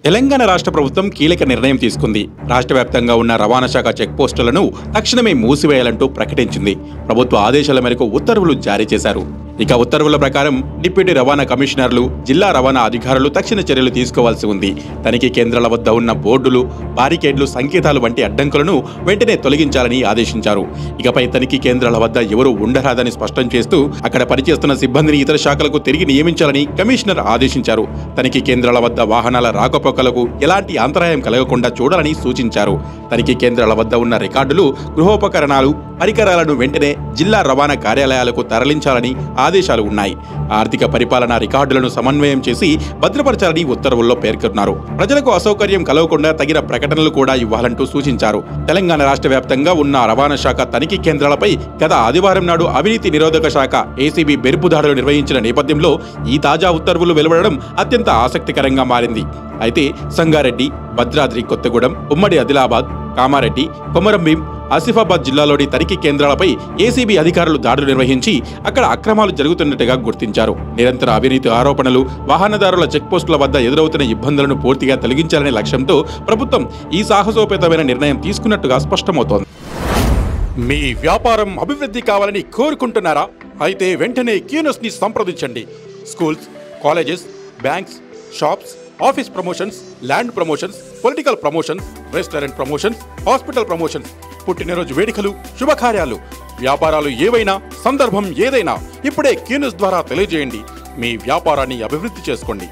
తెలంగాణ రాష్ట్ర ప్రభుత్వం కీలక నిర్ణయం తీసుకుంది. రాష్ట్ర వ్యాప్తంగా ఉన్న రవాణా శాఖ చెక్పోస్టులను తక్షణమే మూసివేయాలంటూ ప్రకటించింది. ప్రభుత్వ ఆదేశాల మేరకు ఉత్తర్వులు జారీ చేశారు. ఇక ఉత్తర్వుల ప్రకారం డిప్యూటీ రవాణా కమిషనర్లు, జిల్లా రవాణా అధికారులు తక్షణ చర్యలు తీసుకోవాల్సి ఉంది. తనిఖీ కేంద్రాల వద్ద ఉన్న బోర్డులు, బారికేడ్లు, సంకేతాలు వంటి అడ్డంకులను వెంటనే తొలగించాలని ఆదేశించారు. ఇకపై తనిఖీ కేంద్రాల వద్ద ఎవరూ ఉండరాదని స్పష్టం చేస్తూ అక్కడ పనిచేస్తున్న సిబ్బందిని ఇతర శాఖలకు తిరిగి నియమించాలని కమిషనర్ ఆదేశించారు. తనిఖీ కేంద్రాల వద్ద వాహనాల రాకపోకలకు ఎలాంటి అంతరాయం కలగకుండా చూడాలని సూచించారు. తనిఖీ కేంద్రాల వద్ద ఉన్న రికార్డులు, గృహోపకరణాలు, పరికరాలను వెంటనే జిల్లా రవాణా కార్యాలయాలకు తరలించాలని ఆదేశాలు ఉన్నాయి. ఆర్థిక పరిపాలన రికార్డులను సమన్వయం చేసి భద్రపరచాలని ఉత్తర్వుల్లో పేర్కొన్నారు. ప్రజలకు అసౌకర్యం కలగకుండా తగిన ప్రకటనలు కూడా ఇవ్వాలంటూ సూచించారు. తెలంగాణ రాష్ట్ర వ్యాప్తంగా ఉన్న రవాణా శాఖ తనిఖీ కేంద్రాలపై గత ఆదివారం నాడు అవినీతి నిరోధక శాఖ ఏసీబీ బెరుపు దాడులు నిర్వహించిన నేపథ్యంలో ఈ తాజా ఉత్తర్వులు వెలువడడం అత్యంత ఆసక్తికరంగా మారింది. అయితే సంగారెడ్డి, భద్రాద్రి కొత్తగూడెం, ఉమ్మడి ఆదిలాబాద్, కామారెడ్డి, కొమరంభీం, ఆసిఫాబాద్ జిల్లాలోని తనిఖీ కేంద్రాలపై ఏసీబీ అధికారులు దాడులు నిర్వహించి అక్కడ అక్రమాలు జరుగుతున్నట్టుగా గుర్తించారు. నిరంతర అవినీతి ఆరోపణలు, వాహనదారుల చెక్పోస్టుల వద్ద ఎదురవుతున్న ఇబ్బందులను పూర్తిగా తొలగించాలనే లక్ష్యంతో ప్రభుత్వం ఈ సాహసోపేతమైన నిర్ణయం తీసుకున్నట్టుగా స్పష్టమవుతోంది. మీ వ్యాపారం అభివృద్ధి కావాలని కోరుకుంటున్నారా? అయితే వెంటనే క్యూనస్ని సంప్రదించండి. Schools, colleges, banks, shops, office promotions, land promotions, political promotions, restaurant promotions, hospital promotions, పుట్టినరోజు వేడుకలు, శుభకార్యాలు, వ్యాపారాలు ఏవైనా, సందర్భం ఏదైనా ఇప్పుడే క్యూనస్ ద్వారా తెలియజేయండి. మీ వ్యాపారాన్ని అభివృద్ధి చేసుకోండి.